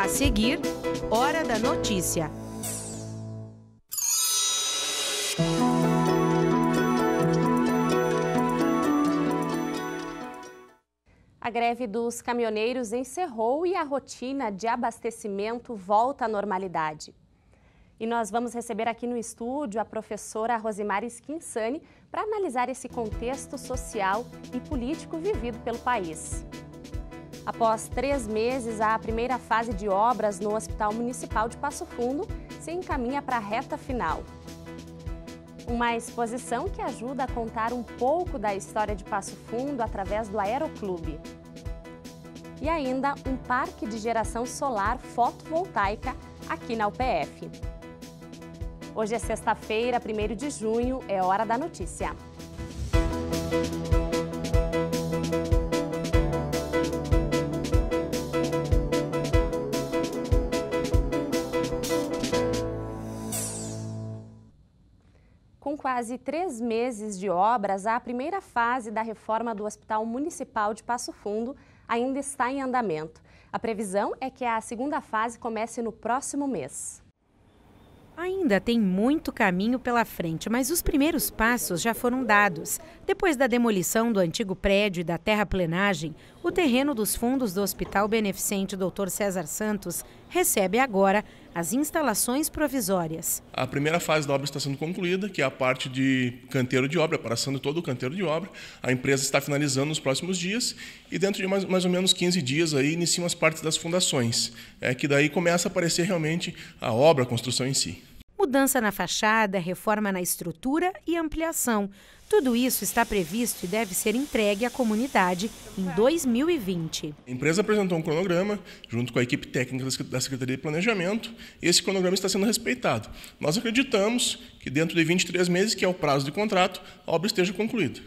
A seguir, Hora da Notícia. A greve dos caminhoneiros encerrou e a rotina de abastecimento volta à normalidade. E nós vamos receber aqui no estúdio a professora Rosimar Schinsani para analisar esse contexto social e político vivido pelo país. Após 3 meses, a primeira fase de obras no Hospital Municipal de Passo Fundo se encaminha para a reta final. Uma exposição que ajuda a contar um pouco da história de Passo Fundo através do Aeroclube. E ainda um parque de geração solar fotovoltaica aqui na UPF. Hoje é sexta-feira, 1º de junho, é Hora da Notícia. Com quase 3 meses de obras, a primeira fase da reforma do Hospital Municipal de Passo Fundo ainda está em andamento. A previsão é que a segunda fase comece no próximo mês. Ainda tem muito caminho pela frente, mas os primeiros passos já foram dados. Depois da demolição do antigo prédio e da terraplenagem, o terreno dos fundos do Hospital Beneficente Dr. César Santos recebe agora as instalações provisórias. A primeira fase da obra está sendo concluída, que é a parte de canteiro de obra, passando todo o canteiro de obra. A empresa está finalizando nos próximos dias e dentro de mais ou menos 15 dias aí iniciam as partes das fundações, que daí começa a aparecer realmente a obra, a construção em si. Mudança na fachada, reforma na estrutura e ampliação. Tudo isso está previsto e deve ser entregue à comunidade em 2020. A empresa apresentou um cronograma junto com a equipe técnica da Secretaria de Planejamento e esse cronograma está sendo respeitado. Nós acreditamos que dentro de 23 meses, que é o prazo de contrato, a obra esteja concluída.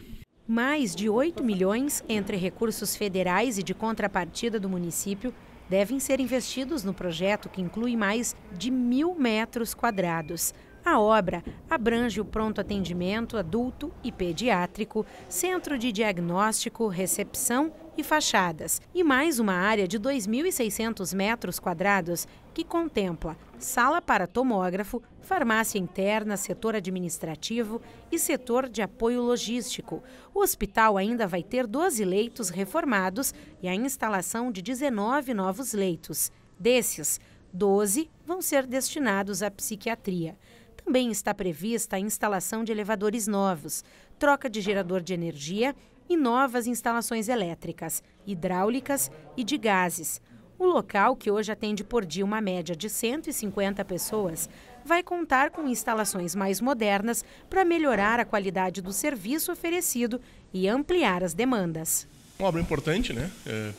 Mais de 8 milhões entre recursos federais e de contrapartida do município devem ser investidos no projeto, que inclui mais de 1.000 metros quadrados. A obra abrange o pronto atendimento adulto e pediátrico, centro de diagnóstico, recepção e fachadas, e mais uma área de 2.600 metros quadrados que contempla sala para tomógrafo, farmácia interna, setor administrativo e setor de apoio logístico. O hospital ainda vai ter 12 leitos reformados e a instalação de 19 novos leitos. Desses, 12 vão ser destinados à psiquiatria. Também está prevista a instalação de elevadores novos, troca de gerador de energia e novas instalações elétricas, hidráulicas e de gases. O local, que hoje atende por dia uma média de 150 pessoas, vai contar com instalações mais modernas para melhorar a qualidade do serviço oferecido e ampliar as demandas. Uma obra importante,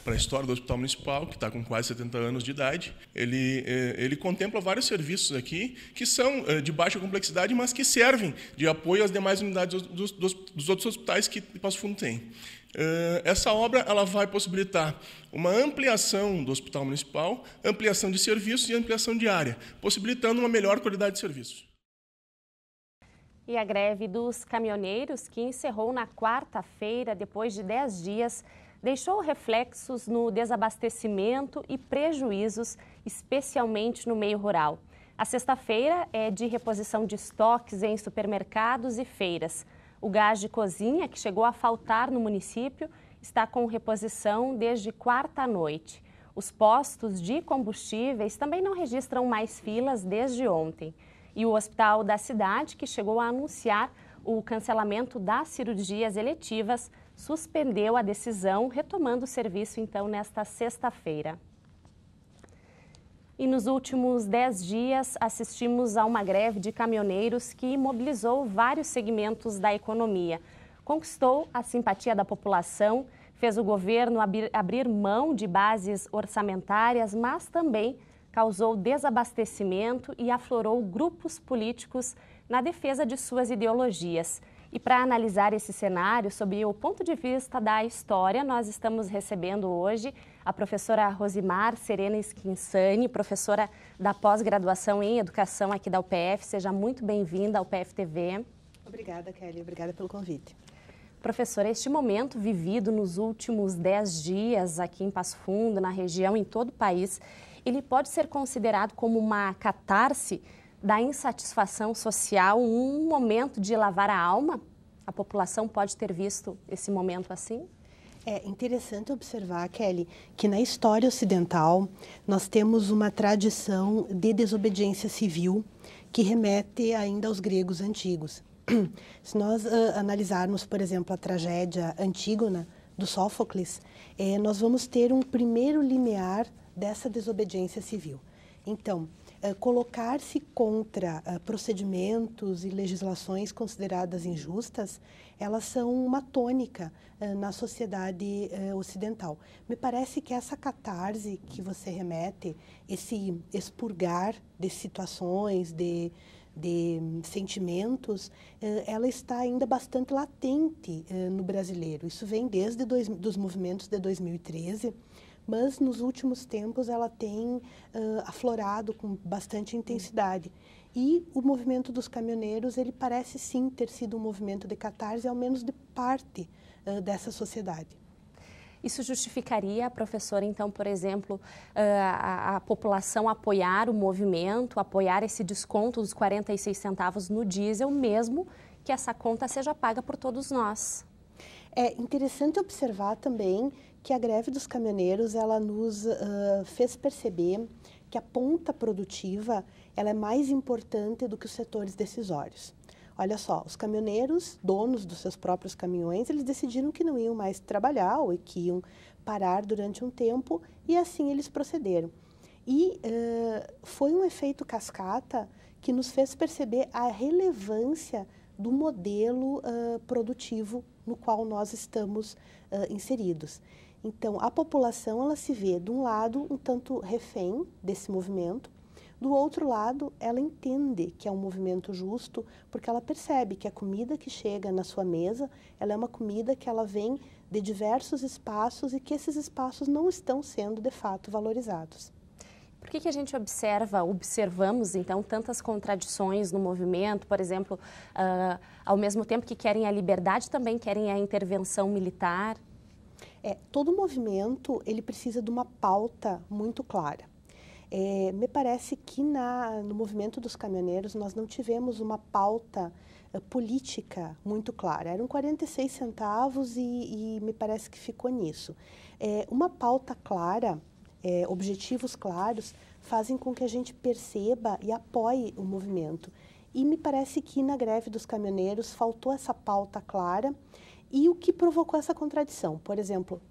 para a história do Hospital Municipal, que está com quase 70 anos de idade. Ele contempla vários serviços aqui que são de baixa complexidade, mas que servem de apoio às demais unidades dos outros hospitais que Passo Fundo tem. Essa obra ela vai possibilitar uma ampliação do Hospital Municipal, ampliação de serviços e ampliação de área, possibilitando uma melhor qualidade de serviço. E a greve dos caminhoneiros, que encerrou na quarta-feira, depois de 10 dias, deixou reflexos no desabastecimento e prejuízos, especialmente no meio rural. A sexta-feira é de reposição de estoques em supermercados e feiras. O gás de cozinha, que chegou a faltar no município, está com reposição desde quarta à noite. Os postos de combustíveis também não registram mais filas desde ontem. E o hospital da cidade, que chegou a anunciar o cancelamento das cirurgias eletivas, suspendeu a decisão, retomando o serviço então nesta sexta-feira. E nos últimos 10 dias assistimos a uma greve de caminhoneiros que mobilizou vários segmentos da economia. Conquistou a simpatia da população, fez o governo abrir mão de bases orçamentárias, mas também causou desabastecimento e aflorou grupos políticos na defesa de suas ideologias. E para analisar esse cenário, sob o ponto de vista da história, nós estamos recebendo hoje a professora Rosimar Schinsani, professora da pós-graduação em Educação aqui da UPF. Seja muito bem-vinda ao UPF TV. Obrigada, Kelly. Obrigada pelo convite. Professora, este momento vivido nos últimos 10 dias aqui em Passo Fundo, na região, em todo o país, ele pode ser considerado como uma catarse da insatisfação social, um momento de lavar a alma? A população pode ter visto esse momento assim? É interessante observar, Kelly, que na história ocidental nós temos uma tradição de desobediência civil que remete ainda aos gregos antigos. Se nós analisarmos, por exemplo, a tragédia Antígona, do Sófocles, nós vamos ter um primeiro limiar dessa desobediência civil. Então, colocar-se contra procedimentos e legislações consideradas injustas, elas são uma tônica na sociedade ocidental. Me parece que essa catarse que você remete, esse expurgar de situações, de sentimentos, ela está ainda bastante latente no brasileiro. Isso vem desde dos movimentos de 2013, mas nos últimos tempos ela tem aflorado com bastante intensidade. E o movimento dos caminhoneiros, ele parece sim ter sido um movimento de catarse, ao menos de parte dessa sociedade. Isso justificaria, professora, então, por exemplo, a população apoiar o movimento, apoiar esse desconto dos 46 centavos no diesel, mesmo que essa conta seja paga por todos nós? É interessante observar também que a greve dos caminhoneiros, ela nos fez perceber que a ponta produtiva, ela é mais importante do que os setores decisórios. Olha só, os caminhoneiros, donos dos seus próprios caminhões, eles decidiram que não iam mais trabalhar ou que iam parar durante um tempo e assim eles procederam. E foi um efeito cascata que nos fez perceber a relevância do modelo produtivo no qual nós estamos inseridos. Então, a população, ela se vê, de um lado, um tanto refém desse movimento, do outro lado, ela entende que é um movimento justo, porque ela percebe que a comida que chega na sua mesa, ela é uma comida que ela vem de diversos espaços e que esses espaços não estão sendo, de fato, valorizados. Por que a gente observamos, então, tantas contradições no movimento? Por exemplo, ao mesmo tempo que querem a liberdade, também querem a intervenção militar? Todo movimento, ele precisa de uma pauta muito clara. Me parece que no movimento dos caminhoneiros nós não tivemos uma pauta política muito clara. Eram 46 centavos e me parece que ficou nisso. Uma pauta clara, objetivos claros, fazem com que a gente perceba e apoie o movimento. E me parece que na greve dos caminhoneiros faltou essa pauta clara e o que provocou essa contradição. Por exemplo,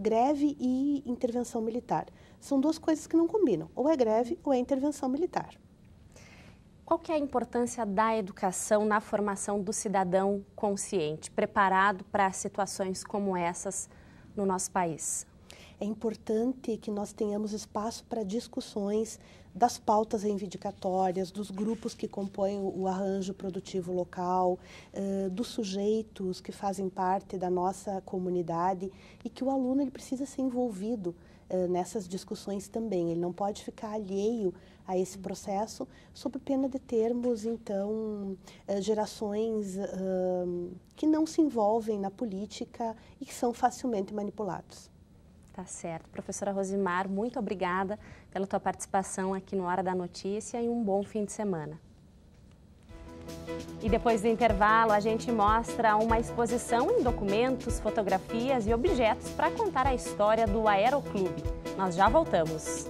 greve e intervenção militar. São duas coisas que não combinam. Ou é greve ou é intervenção militar. Qual que é a importância da educação na formação do cidadão consciente, preparado para situações como essas no nosso país? É importante que nós tenhamos espaço para discussões das pautas reivindicatórias, dos grupos que compõem o arranjo produtivo local, dos sujeitos que fazem parte da nossa comunidade e que o aluno ele precisa ser envolvido nessas discussões também. Ele não pode ficar alheio a esse processo, sob pena de termos, então, gerações que não se envolvem na política e que são facilmente manipulados. Tá certo. Professora Rosimar, muito obrigada pela tua participação aqui no Hora da Notícia e um bom fim de semana. E depois do intervalo, a gente mostra uma exposição em documentos, fotografias e objetos para contar a história do Aeroclube. Nós já voltamos.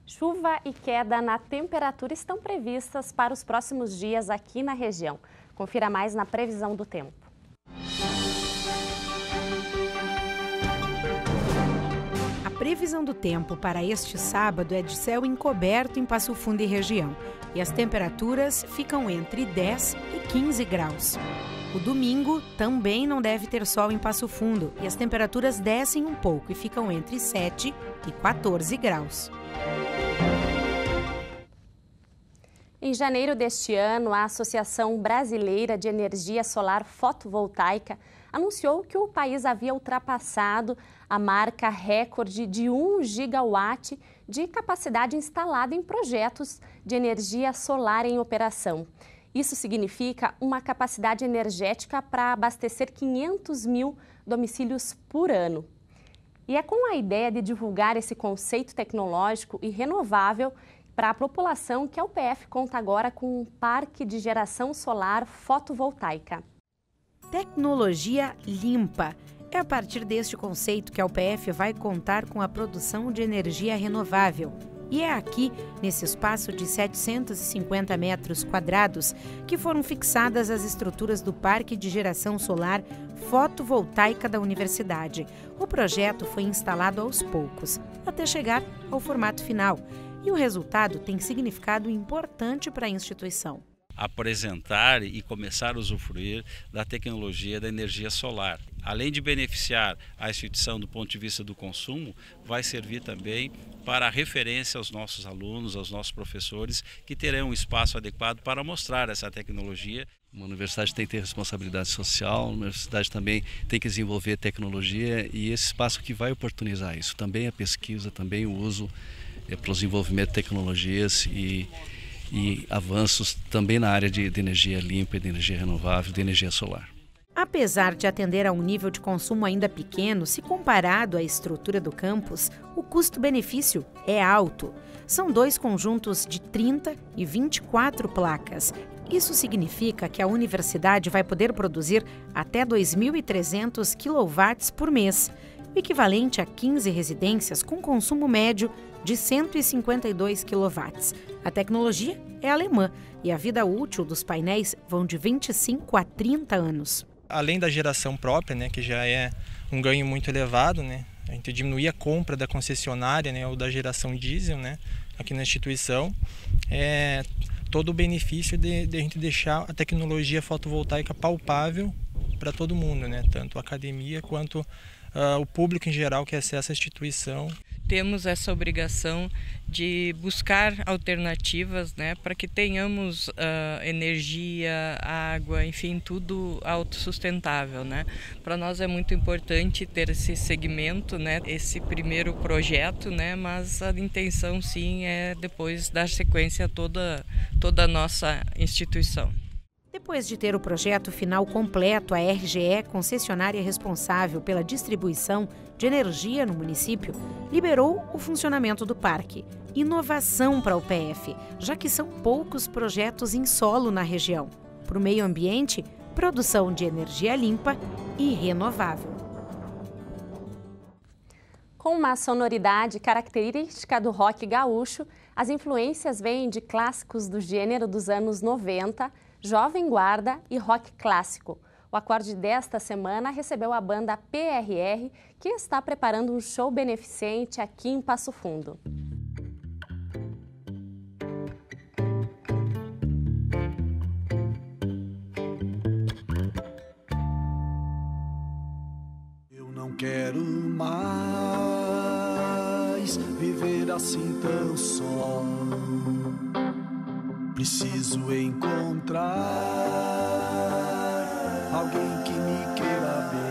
Chuva e queda na temperatura estão previstas para os próximos dias aqui na região. Confira mais na previsão do tempo. A previsão do tempo para este sábado é de céu encoberto em Passo Fundo e região. E as temperaturas ficam entre 10 e 15 graus. O domingo também não deve ter sol em Passo Fundo e as temperaturas descem um pouco e ficam entre 7 e 14 graus. Em janeiro deste ano, a Associação Brasileira de Energia Solar Fotovoltaica anunciou que o país havia ultrapassado a marca recorde de 1 gigawatt de capacidade instalada em projetos de energia solar em operação. Isso significa uma capacidade energética para abastecer 500 mil domicílios por ano. E é com a ideia de divulgar esse conceito tecnológico e renovável para a população que a UPF conta agora com um parque de geração solar fotovoltaica. Tecnologia limpa. É a partir deste conceito que a UPF vai contar com a produção de energia renovável. E é aqui, nesse espaço de 750 metros quadrados, que foram fixadas as estruturas do Parque de Geração Solar Fotovoltaica da Universidade. O projeto foi instalado aos poucos, até chegar ao formato final. E o resultado tem significado importante para a instituição. Apresentar e começar a usufruir da tecnologia da energia solar. Além de beneficiar a instituição do ponto de vista do consumo, vai servir também para a referência aos nossos alunos, aos nossos professores, que terão um espaço adequado para mostrar essa tecnologia. Uma universidade tem que ter responsabilidade social, a universidade também tem que desenvolver tecnologia e esse espaço que vai oportunizar isso. Também a pesquisa, também o uso para o desenvolvimento de tecnologias e avanços também na área de energia limpa, de energia renovável, de energia solar. Apesar de atender a um nível de consumo ainda pequeno, se comparado à estrutura do campus, o custo-benefício é alto. São 2 conjuntos de 30 e 24 placas. Isso significa que a universidade vai poder produzir até 2.300 kW por mês, o equivalente a 15 residências com consumo médio de 152 kW. A tecnologia é alemã e a vida útil dos painéis vão de 25 a 30 anos. Além da geração própria, né, que já é um ganho muito elevado, né, a gente diminuir a compra da concessionária, né, ou da geração diesel, né, aqui na instituição, todo o benefício de a gente deixar a tecnologia fotovoltaica palpável para todo mundo, né, tanto a academia quanto o público em geral que acessa a instituição. Temos essa obrigação de buscar alternativas, né, para que tenhamos energia, água, enfim, tudo autossustentável, né? Para nós é muito importante ter esse segmento, né, esse primeiro projeto, né, mas a intenção sim é depois dar sequência a toda a nossa instituição. Depois de ter o projeto final completo, a RGE, concessionária responsável pela distribuição de energia no município, liberou o funcionamento do parque. Inovação para a UPF, já que são poucos projetos em solo na região. Para o meio ambiente, produção de energia limpa e renovável. Com uma sonoridade característica do rock gaúcho, as influências vêm de clássicos do gênero dos anos 90, Jovem Guarda e rock clássico. O acorde desta semana recebeu a banda PRR, que está preparando um show beneficente aqui em Passo Fundo. Eu não quero mais viver assim tão só. Preciso encontrar alguém que me queira bem.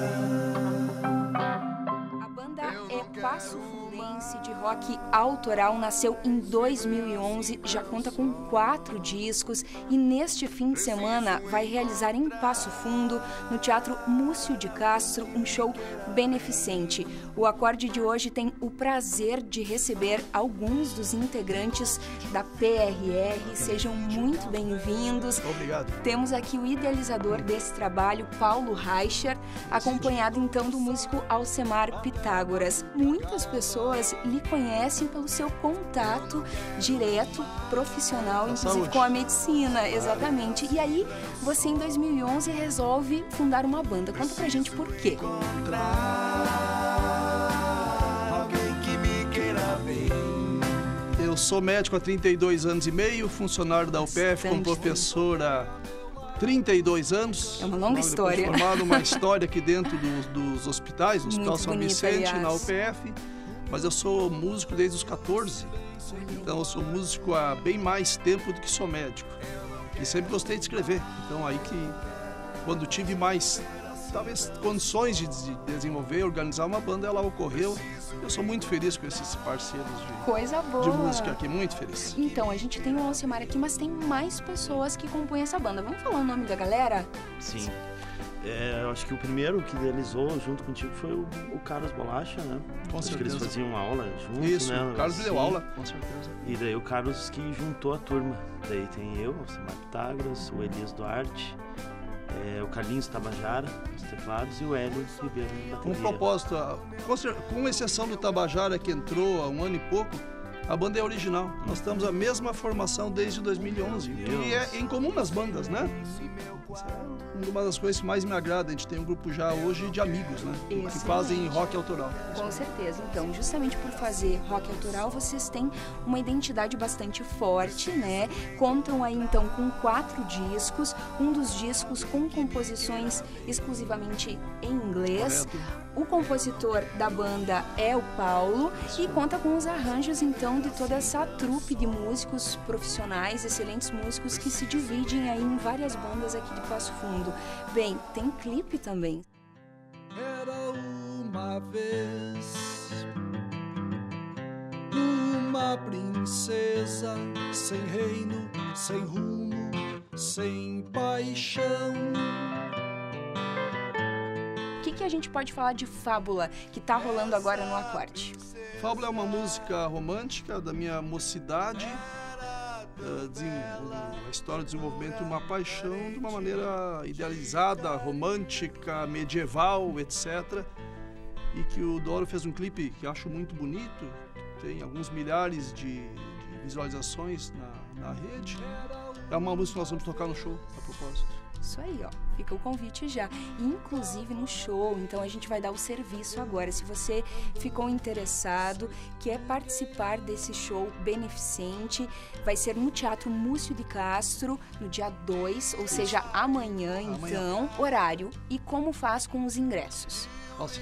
A banda é Passo Fundense de rock autoral, nasceu em 2011, já conta com 4 discos e neste fim de semana vai realizar em Passo Fundo, no Teatro Múcio de Castro, um show beneficente. O acorde de hoje tem o prazer de receber alguns dos integrantes da PRR. Sejam muito bem-vindos. Obrigado. Temos aqui o idealizador desse trabalho, Paulo Reicher, acompanhado então do músico Alcemar Pitágoras. Muitas pessoas lhe conhecem pelo seu contato direto, profissional, inclusive com a medicina, exatamente. E aí, você em 2011 resolve fundar uma banda. Conta pra gente por quê. Eu sou médico há 32 anos e meio, funcionário da UPF, como professor há 32 anos. É uma longa história. Formado uma história aqui dentro dos hospitais, no Hospital São Vicente, na UPF. Mas eu sou músico desde os 14. Então eu sou músico há bem mais tempo do que sou médico. E sempre gostei de escrever. Então aí que, quando tive mais talvez condições de desenvolver, organizar uma banda, ela ocorreu. Eu sou muito feliz com esses parceiros de música aqui, muito feliz. Então, a gente tem o Alcimar aqui, mas tem mais pessoas que compõem essa banda. Vamos falar o nome da galera? Sim. Eu acho que o primeiro que idealizou junto contigo foi o Carlos Bolacha, né? Com certeza. Acho que eles faziam uma aula juntos, isso, né? O Carlos deu aula, com certeza. E daí o Carlos que juntou a turma. Daí tem eu, o Samar Pitagras, o Elias Duarte, o Carlinhos Tabajara, os teclados, e o Hélio Ribeiro na bateria. Um propósito, com exceção do Tabajara, que entrou há um ano e pouco, a banda é original. Nós temos a mesma formação desde 2011, e é incomum nas bandas, né? Uma das coisas que mais me agrada, a gente tem um grupo já hoje de amigos, né? Que fazem rock autoral. Com certeza. Então, justamente por fazer rock autoral, vocês têm uma identidade bastante forte, né? Contam aí, então, com 4 discos. Um dos discos com composições exclusivamente em inglês. Correto. O compositor da banda é o Paulo e conta com os arranjos, então, de toda essa trupe de músicos profissionais, excelentes músicos que se dividem aí em várias bandas aqui de Passo Fundo. Bem, tem clipe também. Era uma vez uma princesa sem reino, sem rumo, sem paixão. O que a gente pode falar de Fábula, que tá rolando agora no Acorde? Fábula é uma música romântica da minha mocidade, a história do desenvolvimento de uma paixão de uma maneira idealizada, romântica, medieval, etc. E que o Doro fez um clipe que acho muito bonito, tem alguns milhares de visualizações na rede. É uma música que nós vamos tocar no show, a propósito. Isso aí, ó, fica o convite já. Inclusive no show, então a gente vai dar o serviço agora. Se você ficou interessado, quer participar desse show beneficente, vai ser no Teatro Múcio de Castro, no dia 2, ou seja, amanhã, então. Horário e como faz com os ingressos. Nossa.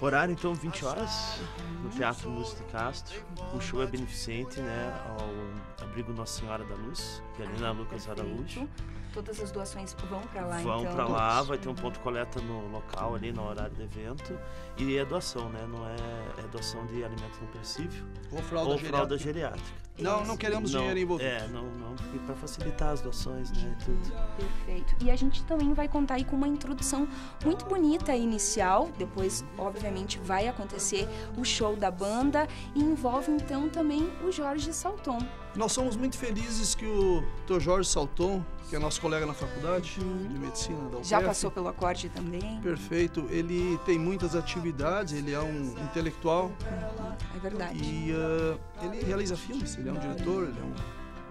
Horário, então, 20 horas, no Teatro Múcio de Castro. O show é beneficente, né, ao Abrigo Nossa Senhora da Luz, que é ali na Lucas Araújo. Todas as doações vão para lá, então? Vão para lá, vai ter um ponto de coleta no local, ali no horário do evento. E é doação, né? Não é doação de alimento não perecível. Ou fralda geriátrica. Não queremos dinheiro envolvido. Não, porque para facilitar as doações, né, e tudo. Perfeito. E a gente também vai contar aí com uma introdução muito bonita inicial, depois, obviamente, vai acontecer o show da banda e envolve, então, também o Jorge Salton. Nós somos muito felizes que o Dr. Jorge Salton, que é nosso colega na faculdade de medicina da UPF. Já passou pelo Acorde também. Perfeito. Ele tem muitas atividades, ele é um intelectual. É verdade. E ele realiza filmes, ele é um diretor, ele é um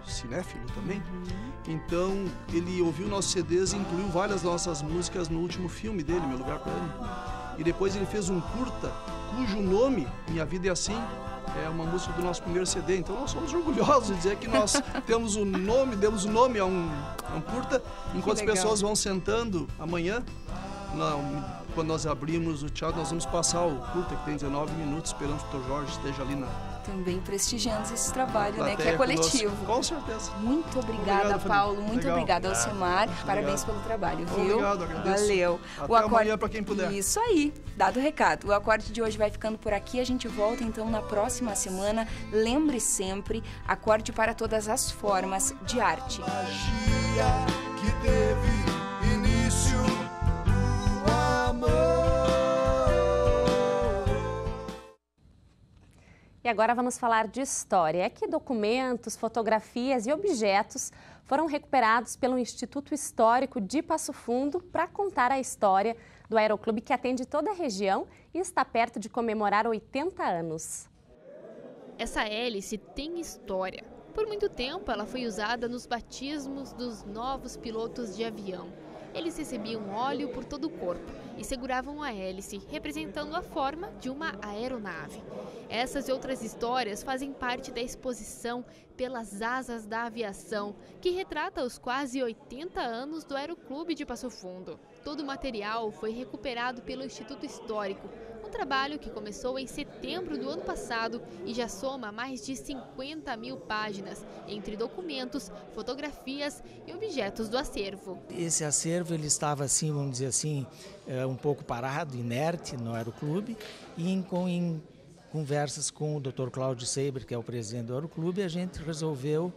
cinéfilo também. Então, ele ouviu nossos CDs e incluiu várias nossas músicas no último filme dele, Meu Lugar para Ele. E depois ele fez um curta, cujo nome, Minha Vida é Assim, é uma música do nosso primeiro CD. Então nós somos orgulhosos de dizer que nós demos o nome a um curta, enquanto as pessoas vão sentando amanhã. Quando nós abrimos o teatro, nós vamos passar o curta, que tem 19 minutos, esperando que o Dr. Jorge esteja ali também prestigiando esse trabalho, né, que é coletivo. Conosco. Com certeza. Muito obrigada, Paulo. Muito obrigada, Alcimar. Parabéns pelo trabalho, viu? Obrigado, agradeço. Valeu. Até amanhã para quem puder. Isso aí. Dado o recado. O Acorde de hoje vai ficando por aqui. A gente volta, então, na próxima semana. Lembre sempre, acorde para todas as formas de arte. Magia que teve início o amor. E agora vamos falar de história. É que documentos, fotografias e objetos foram recuperados pelo Instituto Histórico de Passo Fundo para contar a história do aeroclube que atende toda a região e está perto de comemorar 80 anos. Essa hélice tem história. Por muito tempo ela foi usada nos batismos dos novos pilotos de avião. Eles recebiam óleo por todo o corpo e seguravam a hélice, representando a forma de uma aeronave. Essas e outras histórias fazem parte da exposição Pelas Asas da Aviação, que retrata os quase 80 anos do Aeroclube de Passo Fundo. Todo o material foi recuperado pelo Instituto Histórico, Um trabalho que começou em setembro do ano passado e já soma mais de 50 mil páginas, entre documentos, fotografias e objetos do acervo. Esse acervo ele estava assim, vamos dizer assim, um pouco parado, inerte no Aeroclube, e em conversas com o Dr. Cláudio Seiber, que é o presidente do Aeroclube, a gente resolveu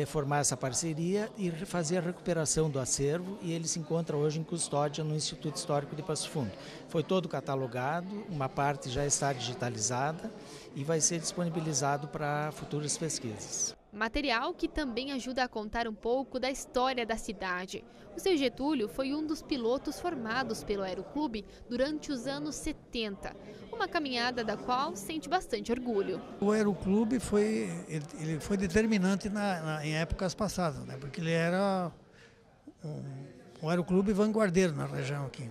formar essa parceria e fazer a recuperação do acervo, e ele se encontra hoje em custódia no Instituto Histórico de Passo Fundo. Foi todo catalogado, uma parte já está digitalizada e vai ser disponibilizado para futuras pesquisas. Material que também ajuda a contar um pouco da história da cidade. O seu Getúlio foi um dos pilotos formados pelo Aeroclube durante os anos 70, uma caminhada da qual sente bastante orgulho. O Aeroclube foi determinante em épocas passadas, né? Porque ele era um aeroclube vanguardeiro na região aqui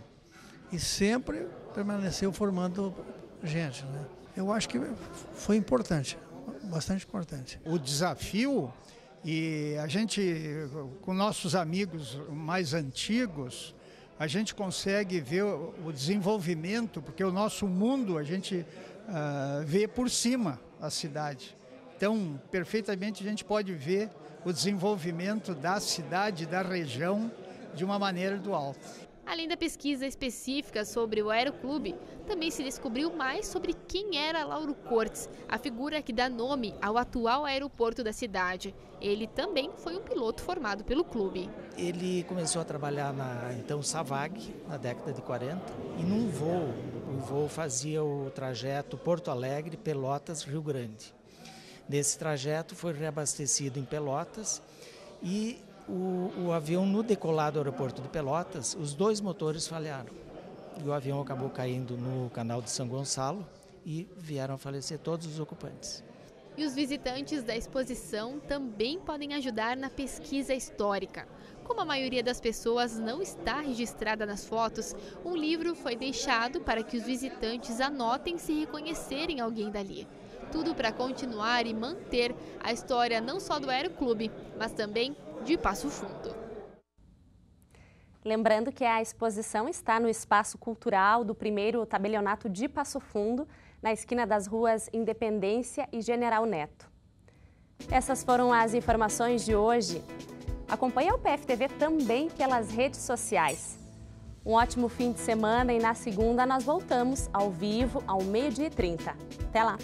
e sempre permaneceu formando gente, né? Eu acho que foi importante. Bastante importante. O desafio, e a gente, com nossos amigos mais antigos, a gente consegue ver o desenvolvimento, porque o nosso mundo a gente vê por cima a cidade. Então, perfeitamente a gente pode ver o desenvolvimento da cidade, da região, de uma maneira do alto. Além da pesquisa específica sobre o Aeroclube, também se descobriu mais sobre quem era Lauro Cortes, a figura que dá nome ao atual aeroporto da cidade. Ele também foi um piloto formado pelo clube. Ele começou a trabalhar na então Savag, na década de 40, e num voo, o voo fazia o trajeto Porto Alegre, Pelotas, Rio Grande. Nesse trajeto foi reabastecido em Pelotas e o avião, no decolar do aeroporto de Pelotas, os dois motores falharam. E o avião acabou caindo no canal de São Gonçalo e vieram a falecer todos os ocupantes. E os visitantes da exposição também podem ajudar na pesquisa histórica. Como a maioria das pessoas não está registrada nas fotos, um livro foi deixado para que os visitantes anotem se reconhecerem alguém dali. Tudo para continuar e manter a história não só do Aeroclube, mas também de Passo Fundo. Lembrando que a exposição está no Espaço Cultural do 1º Tabelionato de Passo Fundo, na esquina das ruas Independência e General Neto. Essas foram as informações de hoje. Acompanhe a UPF-TV também pelas redes sociais. Um ótimo fim de semana e na segunda nós voltamos ao vivo ao 12h30. Até lá!